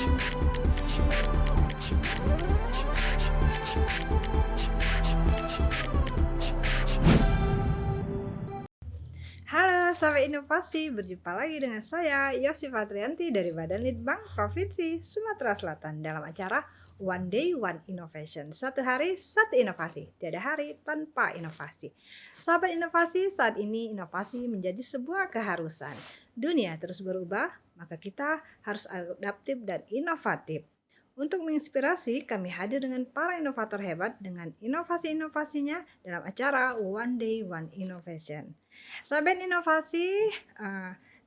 Halo Sahabat Inovasi, berjumpa lagi dengan saya Yosif Adrianti dari Badan Litbang Provinsi Sumatera Selatan dalam acara One Day One Innovation. Satu hari satu inovasi, tiada hari tanpa inovasi. Sahabat inovasi, saat ini inovasi menjadi sebuah keharusan. Dunia terus berubah, maka kita harus adaptif dan inovatif. Untuk menginspirasi, kami hadir dengan para inovator hebat dengan inovasi-inovasinya dalam acara One Day One Innovation. Sahabat inovasi,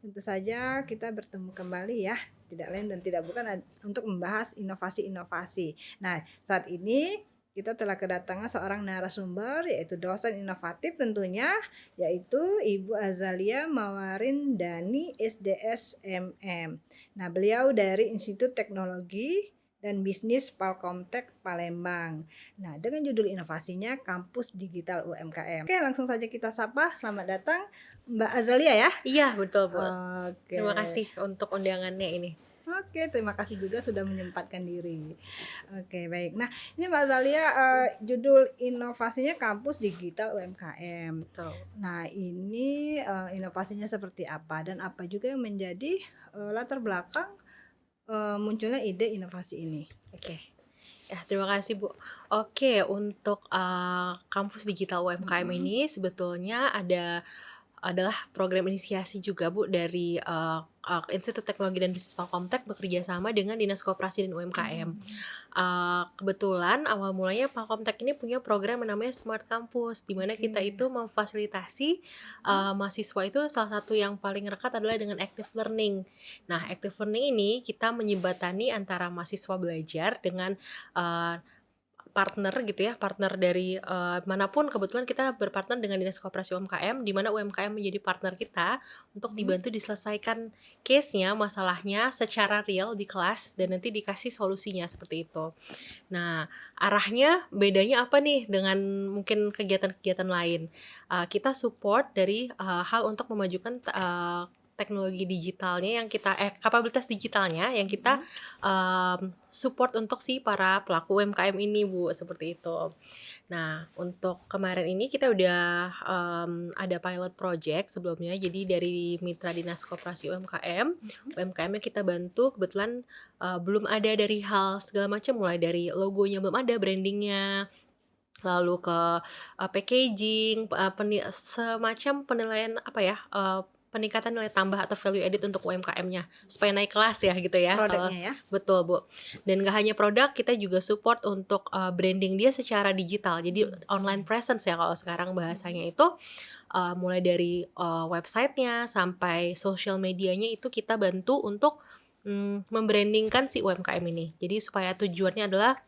tentu saja kita bertemu kembali ya, tidak lain dan tidak bukan untuk membahas inovasi-inovasi. Nah, saat ini kita telah kedatangan seorang narasumber yaitu dosen inovatif tentunya, yaitu Ibu Azalia Mawarindani SDSMM. Nah, beliau dari Institut Teknologi dan Bisnis Palkomtek Palembang. Nah, dengan judul inovasinya Kampus Digital UMKM. Oke, langsung saja kita sapa. Selamat datang Mbak Azalia ya. Iya, betul, Bos. Oke. Terima kasih untuk undangannya ini. Oke, terima kasih juga sudah menyempatkan diri. Oke, baik. Nah, ini Mbak Azalia, judul inovasinya Kampus Digital UMKM. Betul. Nah, ini inovasinya seperti apa dan apa juga yang menjadi latar belakang munculnya ide inovasi ini. Oke. Ya, terima kasih, Bu. Oke, untuk Kampus Digital UMKM ini sebetulnya adalah program inisiasi juga, Bu, dari Institut Teknologi dan Bisnis Palkomtek bekerja sama dengan Dinas Koperasi dan UMKM. Kebetulan awal mulanya Palkomtek ini punya program yang namanya Smart Campus, di mana kita itu memfasilitasi mahasiswa itu salah satu yang paling rekat adalah dengan active learning. Nah, active learning ini kita menjembatani antara mahasiswa belajar dengan partner gitu ya, partner dari manapun. Kebetulan kita berpartner dengan Dinas Koperasi UMKM, di mana UMKM menjadi partner kita untuk dibantu diselesaikan case-nya, masalahnya secara real di kelas dan nanti dikasih solusinya seperti itu. Nah, arahnya bedanya apa nih dengan mungkin kegiatan-kegiatan lain? Kita support dari hal untuk memajukan teknologi digitalnya yang kita kapabilitas digitalnya yang kita support untuk si para pelaku UMKM ini, Bu, seperti itu. Nah, untuk kemarin ini kita udah ada pilot project sebelumnya, jadi dari mitra Dinas Koperasi UMKM yang kita bantu kebetulan belum ada dari hal segala macam, mulai dari logonya belum ada, brandingnya, lalu ke packaging, semacam penilaian peningkatan nilai tambah atau value added untuk UMKM-nya supaya naik kelas ya gitu ya. Produknya ya. Betul, Bu. Dan gak hanya produk, kita juga support untuk branding dia secara digital. Jadi online presence ya kalau sekarang bahasanya itu, mulai dari websitenya sampai social medianya itu kita bantu untuk membrandingkan si UMKM ini. Jadi supaya tujuannya adalah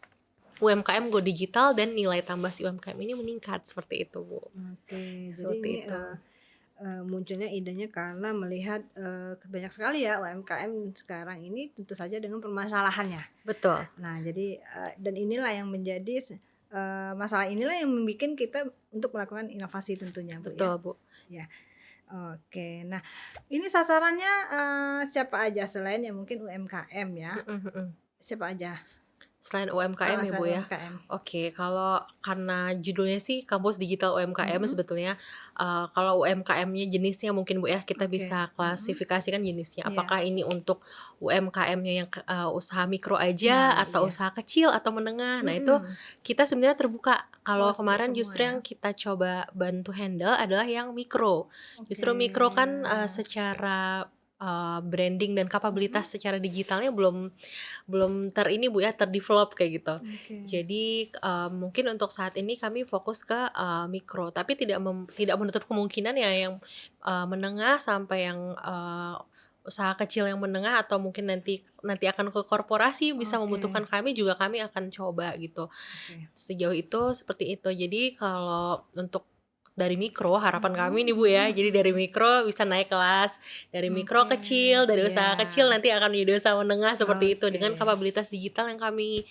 UMKM go digital dan nilai tambah si UMKM ini meningkat, seperti itu, Bu. Oke, jadi Seperti ini itu. munculnya idenya karena melihat banyak sekali ya UMKM sekarang ini tentu saja dengan permasalahannya. Betul. Nah, jadi dan inilah yang menjadi masalah inilah yang membuat kita untuk melakukan inovasi tentunya, Bu, Betul, ya. Bu. Ya. Oke. Nah, ini sasarannya siapa aja selain yang mungkin UMKM ya? Siapa aja? Selain UMKM ya, Bu Selain ya. UMKM. Oke, kalau karena judulnya sih Kampus Digital UMKM sebetulnya kalau UMKM-nya jenisnya mungkin, Bu ya, kita Oke. bisa klasifikasikan jenisnya. Iya. Apakah ini untuk UMKM-nya yang usaha mikro aja atau iya. usaha kecil atau menengah. Nah, itu kita sebenarnya terbuka. Kalau kemarin semua justru ya. yang kita coba bantu handle adalah yang mikro. Justru Oke. mikro kan secara branding dan kapabilitas secara digitalnya belum Bu ya, terdevelop kayak gitu. Oke. Jadi mungkin untuk saat ini kami fokus ke mikro, tapi tidak menutup kemungkinan ya yang menengah sampai yang usaha kecil yang menengah atau mungkin nanti akan ke korporasi bisa membutuhkan kami akan coba gitu. Oke. Sejauh itu seperti itu. Jadi kalau untuk dari mikro, harapan kami nih Bu mhm ya. Jadi dari mhm. mikro bisa naik kelas, dari mikro Oke, kecil, dari iya. usaha kecil nanti akan menjadi usaha menengah seperti itu Oke. dengan kapabilitas digital yang kami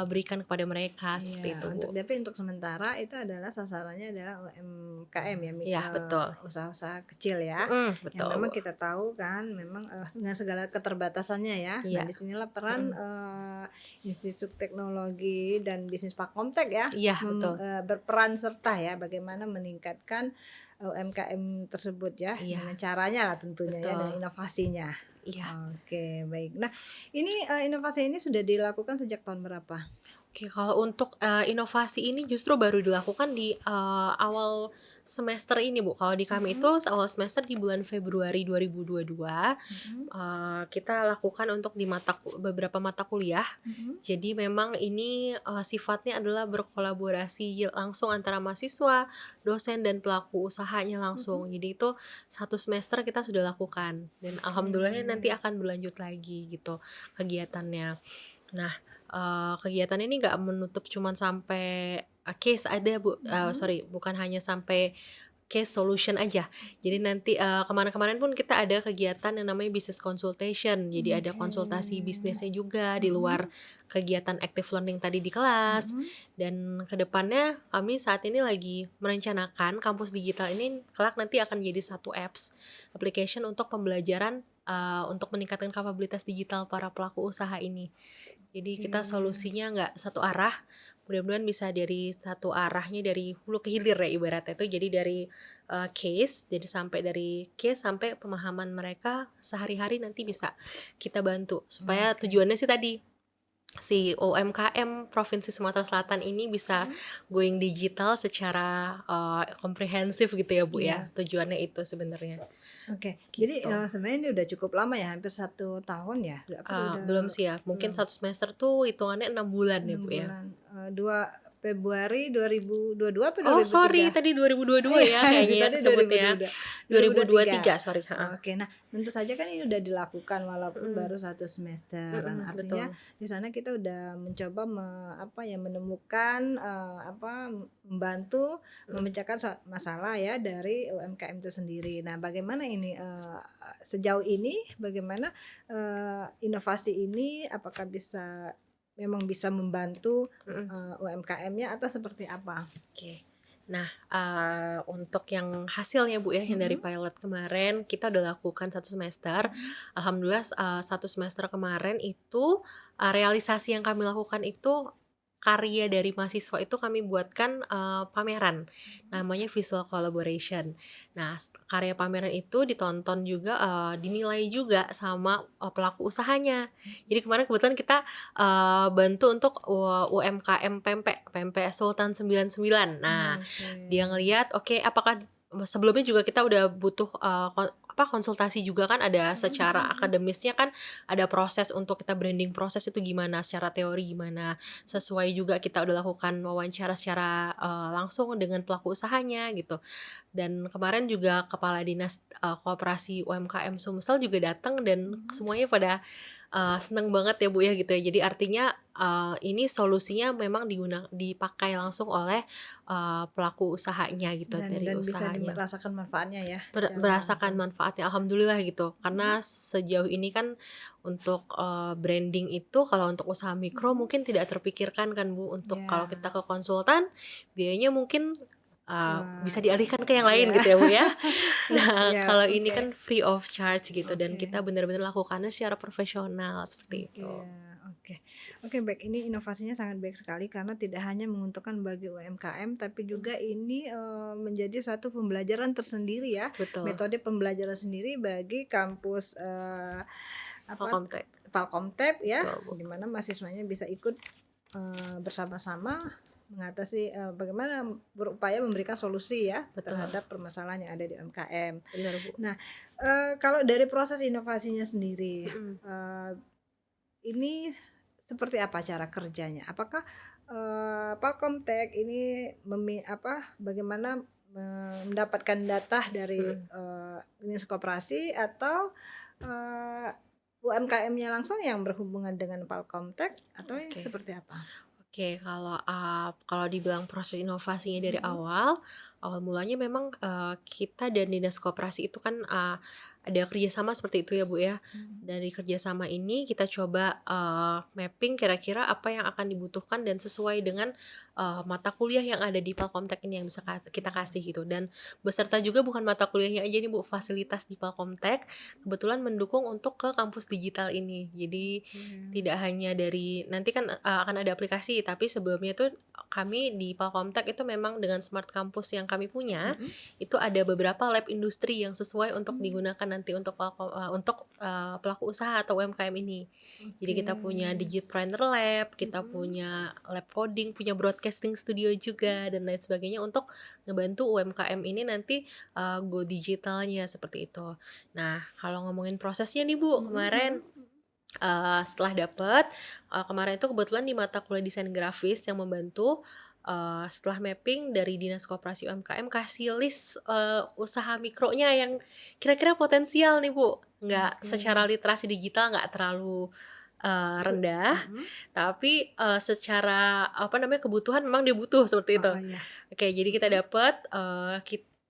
berikan kepada mereka seperti itu Iya, Bu. untuk sementara itu adalah sasarannya adalah UMKM ya, Iya betul. usaha-usaha kecil ya, yang Betul memang Bu. kita tahu kan memang, dengan segala keterbatasannya ya. Nah, Iya. di sinilah peran, Mhm. Institut Teknologi dan Bisnis Pakomtek ya, Iya betul. berperan serta ya, bagaimana meningkatkan UMKM tersebut ya, Iya dengan caranya lah tentunya ya, dengan betul. inovasinya. Iya. Oke, baik. Nah, ini, inovasi ini sudah dilakukan sejak tahun berapa? Oke, kalau untuk, inovasi ini justru baru dilakukan di, awal semester ini, Bu. Kalau di kami itu Mhm. awal semester di bulan Februari 2022, Mhm kita lakukan untuk di beberapa mata kuliah. mhm Jadi memang ini, sifatnya adalah berkolaborasi langsung antara mahasiswa, dosen, dan pelaku usahanya mhm. langsung. Jadi itu satu semester kita sudah lakukan dan alhamdulillahnya nanti Oke. akan berlanjut lagi gitu kegiatannya. Nah, kegiatan ini nggak menutup cuman sampai, case ada Bu, Mhm sorry bukan hanya sampai case solution aja. Jadi nanti, kemarin-kemarin pun kita ada kegiatan yang namanya business consultation. Jadi ada oke. konsultasi bisnisnya juga di luar Mhm kegiatan active learning tadi di kelas. mhm. Dan kedepannya kami saat ini lagi merencanakan kampus digital ini kelak nanti akan jadi satu application untuk pembelajaran, untuk meningkatkan kapabilitas digital para pelaku usaha ini. Jadi Oke. kita solusinya nggak satu arah, mudah-mudahan bisa dari satu arahnya dari hulu ke hilir ya ibaratnya itu. Jadi dari, jadi sampai dari case sampai pemahaman mereka sehari-hari nanti bisa kita bantu. Supaya Oke. tujuannya sih tadi, si UMKM Provinsi Sumatera Selatan ini bisa Mhm. going digital secara, komprehensif gitu ya Bu ya, Iya, tujuannya itu sebenarnya, oke. Jadi, gitu. sebenarnya ini udah cukup lama ya, hampir 1 tahun ya? Udah Belum sih ya, mungkin belum? satu semester tuh hitungannya 6 bulan ya 6 Bu ya. bulan, 2 Februari 2022 apa Oh sorry 2003? tadi 2022 Iya, ya itu kayaknya ya tadi kesebutnya, 2022 2023. 2023 sorry, heeh. Oke, nah tentu saja kan ini udah dilakukan walaupun Mhm baru 1 semester. Nah, artinya betul. di sana kita udah mencoba apa ya, menemukan, membantu Mhm. memecahkan masalah ya dari UMKM itu sendiri. Nah, bagaimana ini, sejauh ini bagaimana, inovasi ini apakah memang bisa membantu, Mhm. UMKM-nya atau seperti apa? Oke. Nah, untuk yang hasilnya Bu ya, yang dari Mhm pilot kemarin kita udah lakukan satu semester. mhm. Alhamdulillah, 1 semester kemarin itu, realisasi yang kami lakukan itu karya dari mahasiswa itu kami buatkan, pameran, namanya visual collaboration. Nah, karya pameran itu ditonton juga, dinilai juga sama, pelaku usahanya. Jadi kemarin kebetulan kita, bantu untuk UMKM pempek Sultan 99. Nah, Oke. dia ngelihat, oke apakah sebelumnya juga kita udah butuh, konsultasi juga kan ada Mhm secara mhm mhm. akademisnya kan ada proses untuk kita branding proses itu gimana, secara teori gimana, sesuai juga kita udah lakukan wawancara secara, langsung dengan pelaku usahanya gitu. Dan kemarin juga Kepala Dinas, Koperasi UMKM Sumsel juga datang dan Mhm. semuanya pada, seneng banget ya Bu ya gitu ya. Jadi artinya, ini solusinya memang dipakai langsung oleh, pelaku usahanya gitu, dari Dan bisa usahanya. rasakan manfaatnya ya secara Merasakan langsung. manfaatnya alhamdulillah gitu. Mhm Karena sejauh ini kan untuk, branding itu kalau untuk usaha mikro mhm. mungkin tidak terpikirkan kan Bu, untuk kalau kita Iya, ke konsultan biayanya mungkin, bisa dialihkan ke yang iya. lain gitu ya Bu ya. Nah, Iya, kalau ini oke kan free of charge gitu dan oke kita benar-benar lakukannya secara profesional seperti oke itu. oke. Oke, baik, ini inovasinya sangat baik sekali karena tidak hanya menguntungkan bagi UMKM, tapi Mhm, juga ini, menjadi suatu pembelajaran tersendiri ya, betul, metode pembelajaran sendiri bagi kampus, apa, Telkomsel, Palkomtep ya, betul Bu. di mana mahasiswanya bisa ikut, bersama-sama mengatasi, bagaimana berupaya memberikan solusi ya Betul, terhadap permasalahan yang ada di UMKM. benar Bu. Nah, kalau dari proses inovasinya sendiri, Mhm, eee, ini seperti apa cara kerjanya? Apakah, Palkomtech ini bagaimana mendapatkan data dari, mhm, dinas koperasi atau, UMKM-nya langsung yang berhubungan dengan Palkomtech atau oke. seperti apa? Oke, kalau dibilang proses inovasinya dari Mhm, awal mulanya memang, kita dan dinas koperasi itu kan, ada kerjasama seperti itu ya, Bu, ya. mhm, Dari kerjasama ini kita coba, mapping kira-kira apa yang akan dibutuhkan dan sesuai dengan, mata kuliah yang ada di Palkomtek ini yang bisa kita kasih gitu, dan beserta juga bukan mata kuliahnya aja nih, Bu, fasilitas di Palkomtek kebetulan mendukung untuk ke kampus digital ini. Jadi oke. tidak hanya dari nanti kan, akan ada aplikasi, tapi sebelumnya tuh kami di Palkomtek itu memang dengan smart campus yang kami punya, Mhm, itu ada beberapa lab industri yang sesuai untuk mmm, digunakan nanti untuk, pelaku usaha atau UMKM ini. Jadi oke. kita punya Digipreneur Lab, kita Mhm, punya lab coding, punya broadcasting studio juga, dan lain sebagainya untuk ngebantu UMKM ini nanti, go digitalnya, seperti itu. Nah, kalau ngomongin prosesnya nih, Bu, mhm kemarin mhm. Setelah dapet, kemarin itu kebetulan di mata kuliah desain grafis yang membantu, setelah mapping dari Dinas Koperasi UMKM kasih list, usaha mikronya yang kira-kira potensial nih, Bu. Nggak Oke. secara literasi digital nggak terlalu, rendah, Mhm. tapi, secara apa namanya, kebutuhan memang dia butuh seperti itu. Oh, iya. Oke, jadi kita Mhm, dapet,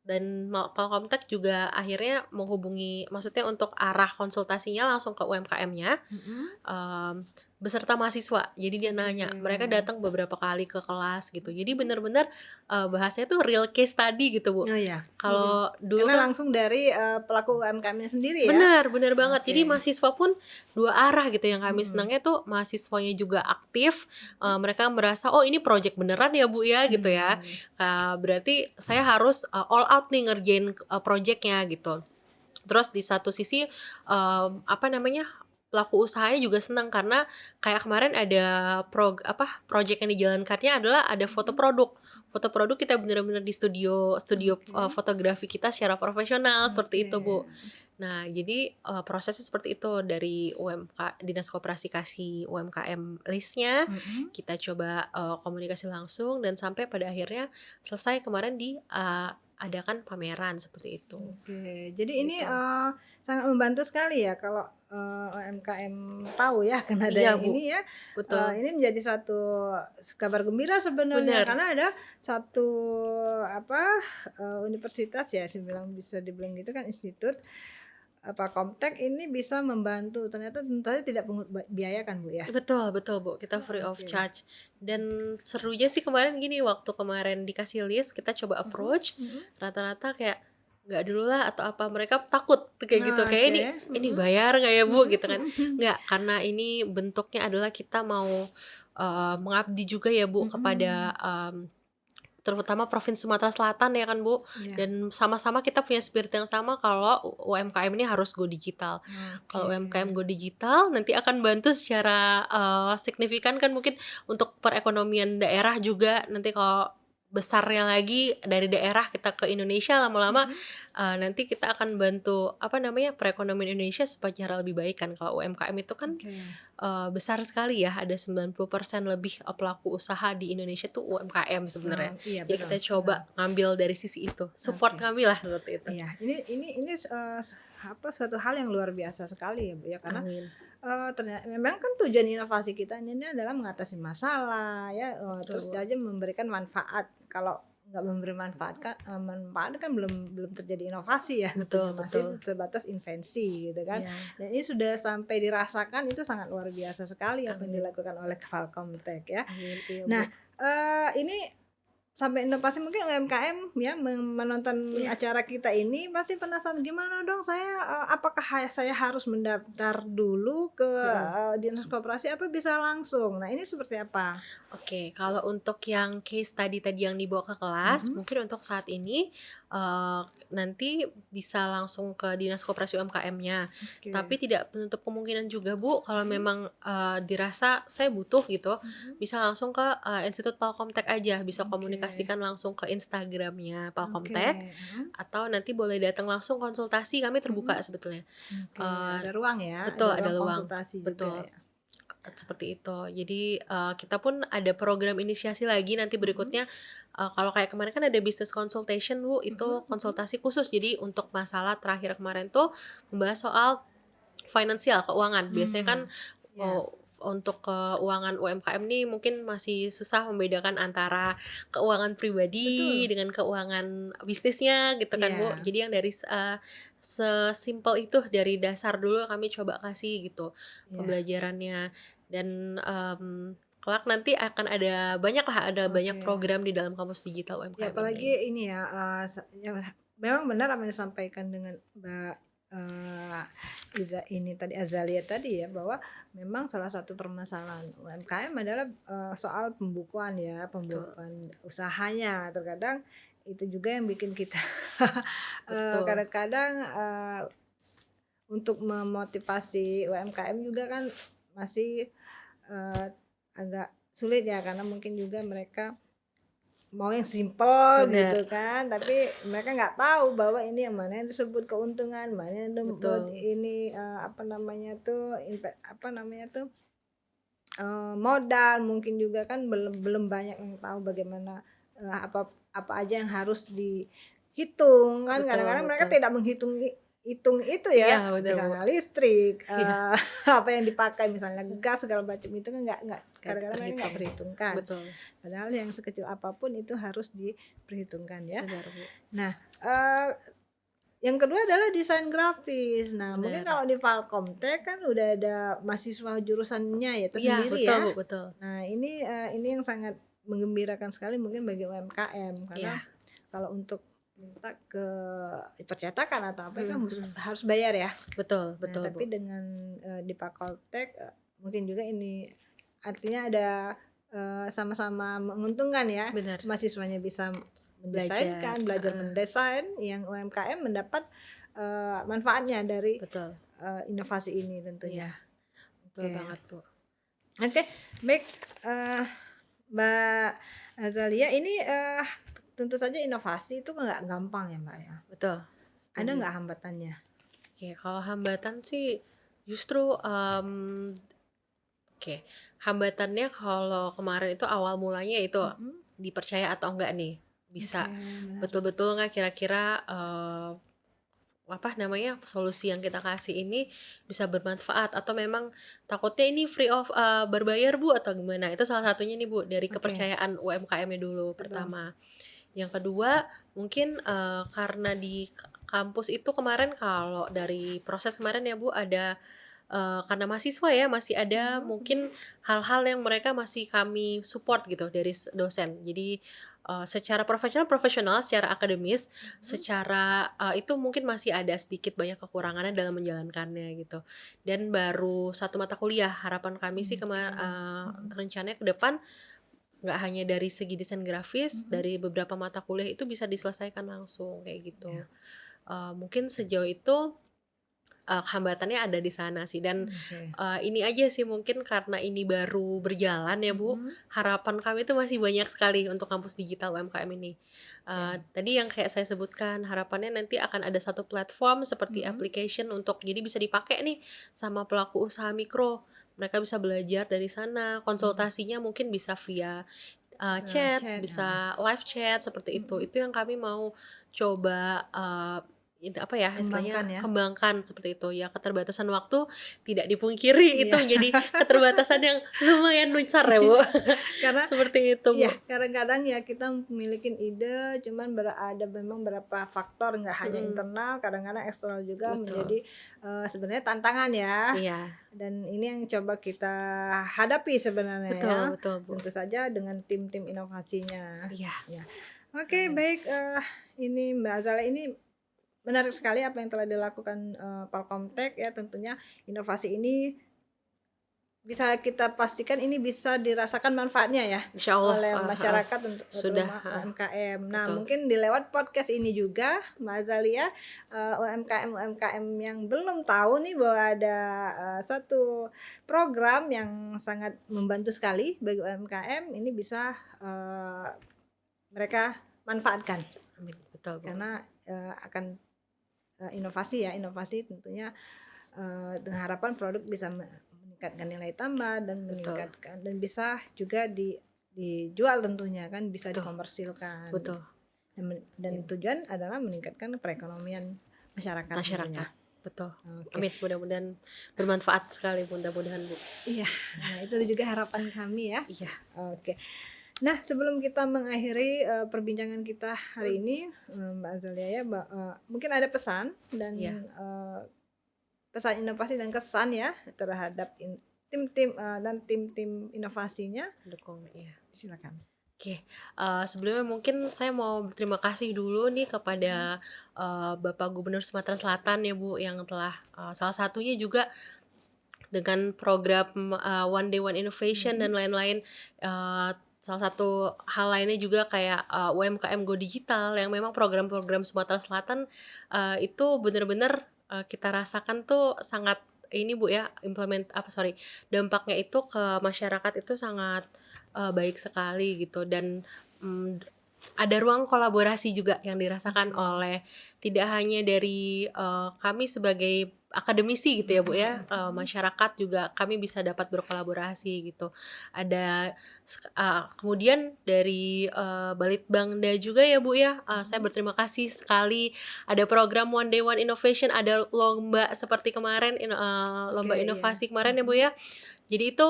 dan Palkomtek juga akhirnya menghubungi maksudnya untuk arah konsultasinya langsung ke UMKM-nya, mhm. beserta mahasiswa. Jadi dia Oke. nanya, mereka datang beberapa kali ke kelas gitu. Jadi bener-bener, bahasanya tuh real case study gitu, Bu. Oh, ya. Mhm. Kalau dulu Karena kan langsung dari, pelaku UMKM-nya sendiri ya? bener bener banget. Jadi Oke. mahasiswa pun 2 arah gitu, yang kami Mhm. senangnya tuh mahasiswanya juga aktif, mereka merasa, "Oh ini project beneran ya, Bu, ya?" Gitu ya. Mmm. Berarti saya harus, all out nih ngerjain, project-nya gitu. Terus di satu sisi, apa namanya, pelaku usahanya juga senang karena kayak kemarin ada project yang dijalankannya adalah ada foto Mhm. produk. Foto produk kita bener-bener di studio studio, Oke fotografi kita secara profesional, seperti oke. itu, Bu. Nah, jadi, prosesnya seperti itu, dari Dinas Koperasi kasih UMKM list-nya, Mhm. kita coba, komunikasi langsung dan sampai pada akhirnya selesai kemarin adakan pameran, seperti itu, Oke. Jadi ini, gitu. sangat membantu sekali ya kalau, UMKM tahu ya akan ada Iya, yang Bu, ini ya, betul, ini menjadi suatu kabar gembira sebenarnya bener, karena ada satu apa, universitas ya bisa dibilang gitu kan institut, Komtek ini bisa membantu ternyata tentu saja tidak pungut biaya kan Bu ya? betul betul, Bu, kita free of Oke. charge. Dan serunya sih kemarin gini, waktu kemarin dikasih list, kita coba Mhm approach, mhm. rata-rata kayak, "Nggak dulu lah," atau apa, mereka takut kayak gitu, kayak, Oke. "Ini Mhm. bayar nggak ya, Bu?" Mhm Gitu kan. mhm. Nggak, karena ini bentuknya adalah kita mau, mengabdi juga ya, Bu, kepada, Mhm. terutama Provinsi Sumatera Selatan ya kan, Bu, Iya. dan sama-sama kita punya spirit yang sama kalau UMKM ini harus go digital. Kalau Oke. UMKM go digital nanti akan bantu secara, signifikan kan mungkin untuk perekonomian daerah juga, nanti kalau besarnya lagi dari daerah kita ke Indonesia lama-lama, Mhm. nanti kita akan bantu, apa namanya, perekonomian Indonesia secara lebih baik kan. Kalau UMKM itu kan, Oke. besar sekali ya, ada 90% lebih, pelaku usaha di Indonesia tuh UMKM sebenarnya. Iya Jadi betul kita betul. coba ngambil dari sisi itu, support Oke. kami lah seperti itu. Iya, ini, suatu hal yang luar biasa sekali ya, Bu, ya, karena, Amin, memang kan tujuan inovasi kita ini adalah mengatasi masalah ya, betul, terus Bu. aja memberikan manfaat. Kalau nggak memberi manfaat kan belum terjadi inovasi ya tentunya, Betul masih betul. terbatas invensi gitu kan. Iya, Dan ini sudah sampai dirasakan itu sangat luar biasa sekali apa yang amin dilakukan oleh Valcomtech ya. amin, iya, Bu. Nah, ini sampai inovasi mungkin UMKM ya menonton Iya, acara kita ini pasti penasaran, "Gimana dong saya, apakah saya harus mendaftar dulu ke, mhm. dinas koperasi apa bisa langsung?" Nah ini seperti apa? Oke, kalau untuk yang case study tadi yang dibawa ke kelas, Mhm, mungkin untuk saat ini, nanti bisa langsung ke Dinas Koperasi UMKM-nya. Tapi oke. tidak menutup kemungkinan juga, Bu, kalau Mhm memang, dirasa saya butuh gitu, mhm. bisa langsung ke, Institut Palkomtek aja, bisa Oke komunikasikan langsung ke Instagram-nya oke, Palkomtek, mhm atau nanti boleh datang langsung konsultasi, kami terbuka mhm. sebetulnya. Oke, Eee, ada ruang ya, betul, ada ada ruang luang, konsultasi juga betul. ya? Seperti itu. Jadi, kita pun ada program inisiasi lagi nanti Mhm berikutnya, kalau kayak kemarin kan ada business consultation, Bu, mhm itu mhm. konsultasi khusus. Jadi untuk masalah terakhir kemarin tuh membahas soal finansial, keuangan. Biasanya kan, Mmm, iya. untuk keuangan UMKM nih mungkin masih susah membedakan antara keuangan pribadi Betul. dengan keuangan bisnisnya gitu kan, Bu. Iya, Jadi yang dari sesimpel itu dari dasar dulu kami coba kasih gitu iya. pembelajarannya dan, kelak nanti akan ada banyak Oke. program di dalam Kampus Digital Ya UMKM ini. apalagi ini ya, ya memang benar apa yang disampaikan dengan Mbak, Iza ini tadi, Azalia tadi ya, bahwa memang salah satu permasalahan UMKM adalah, soal pembukuan ya, Betul pembukuan usahanya. Terkadang itu juga yang bikin kita, betul, kadang-kadang, untuk memotivasi UMKM juga kan masih, eee, agak sulit ya, karena mungkin juga mereka mau yang simpel benar, gitu kan, tapi mereka nggak tahu bahwa ini yang mana yang disebut keuntungan, mana yang buat betul, ini, modal. Mungkin juga kan belum belum banyak yang tahu bagaimana, apa apa aja yang harus dihitung kan, betul kadang-kadang mereka betul. tidak hitung itu Iya ya, benar, Bu. misalnya listrik, Iya, apa yang dipakai misalnya gas segala macam itu kan nggak nggak kadang-kadang mereka nggak terhitung. perhitungkan. Betul, Padahal yang sekecil apapun itu harus diperhitungkan ya. benar, Bu, Nah, eee, yang kedua adalah desain grafis. Nah, mungkin benar. kalau di Valkomtek kan udah ada mahasiswa jurusannya ya Iya, tersendiri betul, ya. Bu, betul. Nah, ini yang sangat menggembirakan sekali mungkin bagi UMKM, karena Iya, kalau untuk minta ke percetakan atau apa kan mhm mhm. harus bayar ya. Betul Nah, betul, Bu. tapi dengan, di Valkomtek, mungkin juga ini artinya ada, sama-sama menguntungkan ya, Benar, mahasiswanya bisa belajar, mendesainkan, belajar heeh, mendesain, yang UMKM mendapat, manfaatnya dari, betul. inovasi ini Iya, tentunya. betul Oke. banget, Bu. Oke, baik, eee, Mbak Azalia ini, tentu saja inovasi itu nggak gampang ya, Mbak, ya. Betul, Ada setuju. nggak hambatannya? Oke, kalau hambatan sih justru, oke, hambatannya kalau kemarin itu awal mulanya itu Mhm. dipercaya atau enggak nih, Oke, bisa benar. betul-betul nggak kira-kira, apa namanya, solusi yang kita kasih ini bisa bermanfaat atau memang takutnya ini berbayar Bu atau gimana? Itu salah satunya nih Bu, dari Oke, kepercayaan UMKM-nya dulu betul. pertama. Yang kedua mungkin, karena di kampus itu kemarin kalau dari proses kemarin ya Bu ada, karena mahasiswa ya masih ada Mhm mhm. mungkin hal-hal yang mereka masih kami support gitu dari dosen. Jadi, secara profesional profesional, secara akademis, Mhm. secara, itu mungkin masih ada sedikit banyak kekurangannya dalam menjalankannya gitu. Dan baru satu mata kuliah, harapan kami sih Oke. Mhm. rencananya ke depan nggak hanya dari segi desain grafis, Mhm. dari beberapa mata kuliah itu bisa diselesaikan langsung kayak gitu. Iya. Mungkin sejauh itu, hambatannya ada di sana sih dan, Oke. ini aja sih mungkin karena ini baru berjalan ya Bu, Mhm. harapan kami itu masih banyak sekali untuk kampus digital UMKM ini. Oke. Tadi yang kayak saya sebutkan harapannya nanti akan ada satu platform seperti Mhm. application untuk jadi bisa dipakai nih sama pelaku usaha mikro. Mereka bisa belajar dari sana, Mhm. konsultasinya mungkin bisa via chat, Chat, heeh. bisa live chat seperti itu. Mhm. Itu yang kami mau coba, apa ya istilahnya, Kembangkan ya. kembangkan seperti itu. Ya keterbatasan waktu tidak dipungkiri itu Iya. menjadi keterbatasan yang lumayan besar ya, Bu. Karena Seperti itu, iya, Bu. kadang-kadang ya kita memiliki ide, cuman ada memang beberapa faktor, nggak hanya Mhm, internal, kadang-kadang eksternal juga betul. menjadi, sebenarnya tantangan ya. Iya, Dan ini yang coba kita hadapi sebenarnya ya, betul betul, Bu. tentu saja dengan tim-tim inovasinya, Iya, ya. Oke, amin. baik, ini Mbak Azala ini menarik sekali apa yang telah dilakukan, Palkomtek ya, tentunya inovasi ini bisa kita pastikan ini bisa dirasakan manfaatnya ya Insyaallah, oleh heeh, masyarakat sudah, terutama heeh, UMKM. Nah, betul. mungkin di lewat podcast ini juga Mbak Azalia, UMKM-UMKM yang belum tahu nih bahwa ada, suatu program yang sangat membantu sekali bagi UMKM, ini bisa, mereka manfaatkan Amin, betul, Bu. karena, akan, inovasi ya, inovasi tentunya, dengan harapan produk bisa meningkatkan nilai tambah dan Betul meningkatkan dan bisa juga dijual tentunya kan, bisa betul dikomersilkan betul. dan Iya, tujuan adalah meningkatkan perekonomian masyarakat tentunya. masyarakat. betul. Oke. Amin, mudah-mudahan bermanfaat sekali, mudah-mudahan, Bu. Iya, nah itu juga harapan kami ya. Iya. Oke. Nah, sebelum kita mengakhiri, perbincangan kita hari Mhm, ini, Mbak Azalia ya, mungkin ada pesan iya, dan, pesan inovasi dan kesan ya terhadap tim-tim, dan tim-tim inovasinya, mendukung, iya. silakan. Oke, sebelumnya mungkin saya mau berterima kasih dulu nih Mhm, kepada, Bapak Gubernur Sumatera Selatan ya, Bu, yang telah, salah satunya juga dengan program, One Day One Innovation mhm, dan lain-lain, salah satu hal lainnya juga kayak, UMKM Go Digital yang memang program-program Sumatera Selatan, itu bener-bener, kita rasakan tuh sangat ini, Bu, ya, dampaknya itu ke masyarakat itu sangat, baik sekali gitu dan, mmm, ada ruang kolaborasi juga yang dirasakan oke. oleh tidak hanya dari, kami sebagai akademisi gitu ya, Bu, Mhm ya, mhm masyarakat juga kami bisa dapat berkolaborasi gitu. Ada kemudian dari, Balitbangda juga ya, Bu, ya, saya mhm. berterima kasih sekali ada program One Day One Innovation, ada lomba seperti kemarin, Oke, lomba iya. inovasi kemarin ya, Bu, Mhm, ya. Jadi itu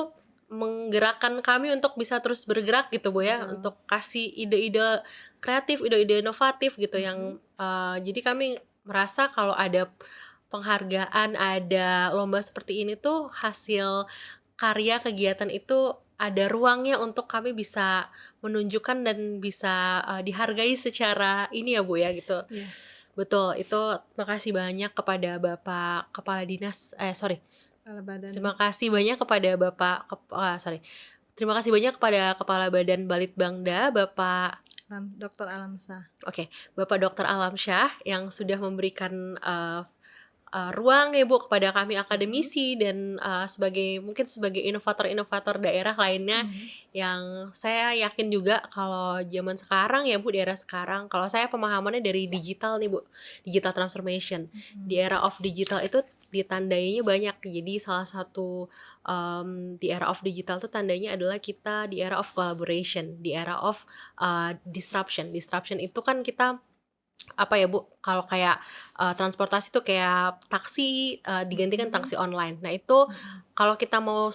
menggerakkan kami untuk bisa terus bergerak gitu, Bu, ya, betul. untuk kasih ide-ide kreatif, ide-ide inovatif gitu Mhm, yang, jadi kami merasa kalau ada penghargaan, ada lomba seperti ini tuh hasil karya kegiatan itu ada ruangnya untuk kami bisa menunjukkan dan bisa, dihargai secara ini ya, Bu, ya, gitu. iya, Betul, itu makasih banyak kepada Bapak Kepala Dinas sorry, kepala badan terima kasih banyak kepada sorry, terima kasih banyak kepada Kepala Badan Balitbangda, Bapak Dokter Alamsa. oke, Bapak Dokter Alamsyah yang sudah memberikan, ruang ya, Bu, kepada kami Mhm, akademisi dan, mungkin sebagai inovator-inovator daerah lainnya mhm, yang saya yakin juga kalau zaman sekarang ya, Bu, di era sekarang, kalau saya pemahamannya dari digital nih, Bu, digital transformation. Di mhm, era of digital itu ditandainya banyak. Jadi salah satu, di era of digital tuh tandanya adalah kita di era of collaboration, di era of, disruption. Disruption itu kan kita apa ya, Bu, kalau kayak, transportasi tuh kayak taksi, digantikan mhm, taksi online. Nah itu mhm, kalau kita mau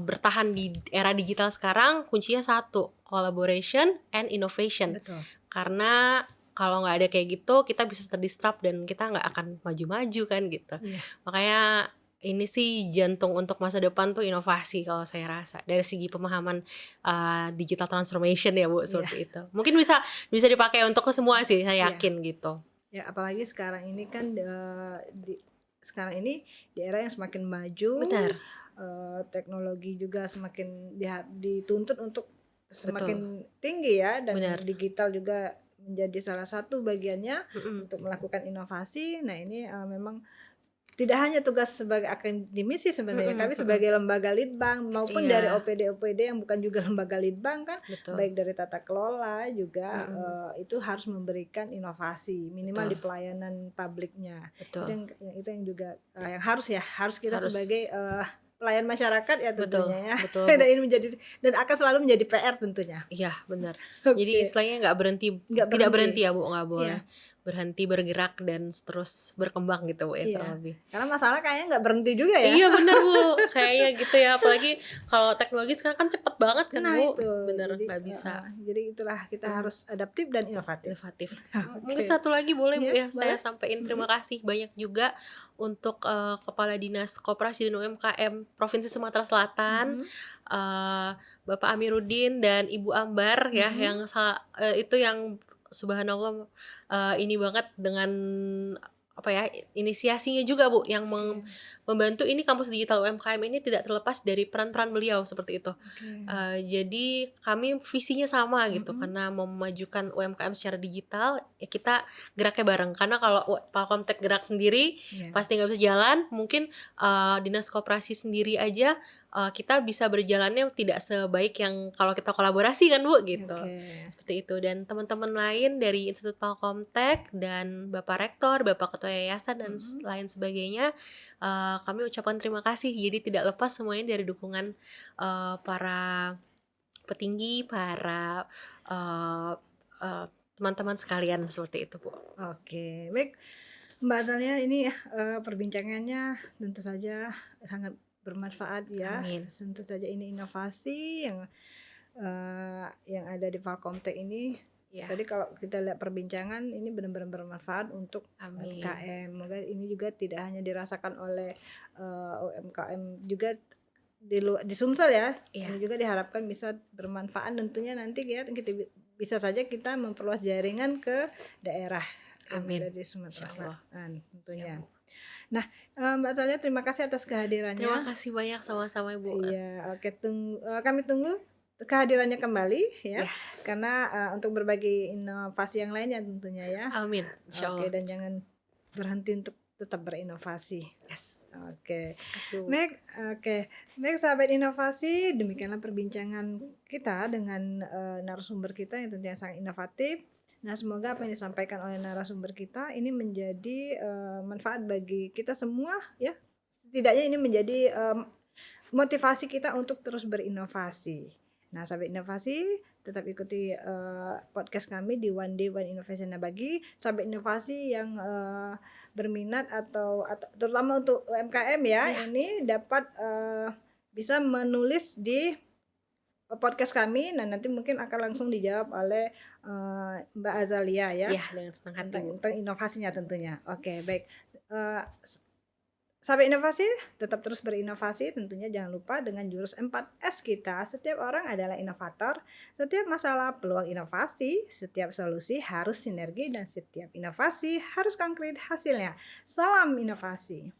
bertahan di era digital sekarang kuncinya satu, collaboration and innovation. betul. Karena kalau nggak ada kayak gitu kita bisa ter-disrupt dan kita nggak akan maju-maju kan gitu. Iya, Makanya ini sih jantung untuk masa depan tuh inovasi kalau saya rasa, dari segi pemahaman, digital transformation ya, Bu, iya, seperti itu. Mungkin bisa bisa dipakai untuk ke semua sih, saya iya. yakin gitu. Ya apalagi sekarang ini kan, sekarang ini di era yang semakin maju, Benar, teknologi juga semakin dituntut untuk betul, semakin tinggi ya, dan benar, digital juga menjadi salah satu bagiannya mhm, untuk melakukan inovasi. Nah ini, memang tidak hanya tugas sebagai akademisi sebenarnya, mhm kami mhm, sebagai lembaga litbang maupun dari iya, OPD-OPD yang bukan juga lembaga litbang kan, betul, baik dari tata kelola juga, mhm, itu harus memberikan inovasi minimal di betul pelayanan publiknya. Itu betul, yang itu yang juga, yang harus kita harus sebagai, pelayan masyarakat ya betul tentunya ya. betul, Bu. Dan ini dan akan selalu menjadi PR tentunya. Iya, benar. Jadi Oke, istilahnya nggak tidak berhenti. berhenti ya, Bu, nggak boleh Iya. berhenti bergerak dan terus berkembang gitu, Bu, ya, Iya, kurang lebih. karena masalah kayaknya nggak berhenti juga ya. Iya bener, Bu, kayaknya gitu ya, apalagi kalau teknologi sekarang kan cepet banget kan, Nah Bu, itu, bener jadi nggak bisa jadi itulah kita mhm, harus adaptif dan inovatif. inovatif. Mungkin Oke, satu lagi boleh, Bu, ya ya, saya boleh? sampein Mhm, terima kasih banyak juga untuk, Kepala Dinas Koperasi dan UMKM Provinsi Sumatera Selatan, mhm, eee, Bapak Amiruddin dan Ibu Ambar ya, mhm, itu yang subhanallah, ini banget dengan apa ya, inisiasinya juga, Bu, yang oke membantu ini kampus digital UMKM ini tidak terlepas dari peran-peran beliau seperti itu. oke, Jadi kami visinya sama gitu mhm, karena mau memajukan UMKM secara digital, ya kita geraknya bareng. Karena kalau Palkomtech gerak sendiri iya, pasti nggak bisa jalan, mungkin, dinas koperasi sendiri aja, kita bisa berjalannya tidak sebaik yang kalau kita kolaborasi kan, Bu, gitu. oke, Seperti itu dan teman-teman lain dari Institut Palkomtech dan Bapak Rektor, Bapak Ketua Yayasan dan mhm, lain sebagainya, kami ucapkan terima kasih. Jadi tidak lepas semuanya dari dukungan, para petinggi, para, eee eee, teman-teman sekalian seperti itu, Bu. oke. Baik, Mbak Azalia ini perbincangannya tentu saja sangat bermanfaat ya. Amin. Tentu saja ini inovasi yang ada di Valkomtek ini. Ya, Tadi kalau kita lihat perbincangan ini benar-benar bermanfaat untuk amin. UMKM. Moga ini juga tidak hanya dirasakan oleh UMKM juga di Sumsel ya. Iya, Ini juga diharapkan bisa bermanfaat tentunya nanti ya kita bisa saja kita memperluas jaringan ke daerah yang amin. ada di Sumatera Insyaallah. Selatan Ya, tentunya. Bu. Nah, Mbak Zalia terima kasih atas Terima kehadirannya. kasih banyak sama-sama, Ibu. Iya, oke kami tunggu kehadirannya kembali ya. Ya, Karena untuk berbagi inovasi yang lainnya tentunya ya. amin. Oke, Insyaallah. dan jangan berhenti untuk tetap berinovasi. Yes. Oke. Kasih, Bu. Baik sahabat inovasi, demikianlah perbincangan kita dengan narasumber kita yang tentunya sangat inovatif. Nah, semoga apa yang disampaikan oleh narasumber kita ini menjadi manfaat bagi kita semua ya. Setidaknya ini menjadi motivasi kita untuk terus berinovasi. Nah, sahabat inovasi, tetap ikuti podcast kami di One Day One Innovation. Nah, bagi sahabat inovasi yang berminat atau terutama untuk UMKM ya, ini dapat bisa menulis di podcast kami. Nah, nanti mungkin akan langsung dijawab oleh Mbak Azalia ya. Ya, dengan senang hati, Bu. Tentang inovasinya tentunya. Oke, baik. Sahabat inovasi, tetap terus berinovasi. Tentunya jangan lupa dengan jurus 4S kita. Setiap orang adalah inovator. Setiap masalah peluang inovasi. Setiap solusi harus sinergi. Dan setiap inovasi harus konkret hasilnya. Salam inovasi.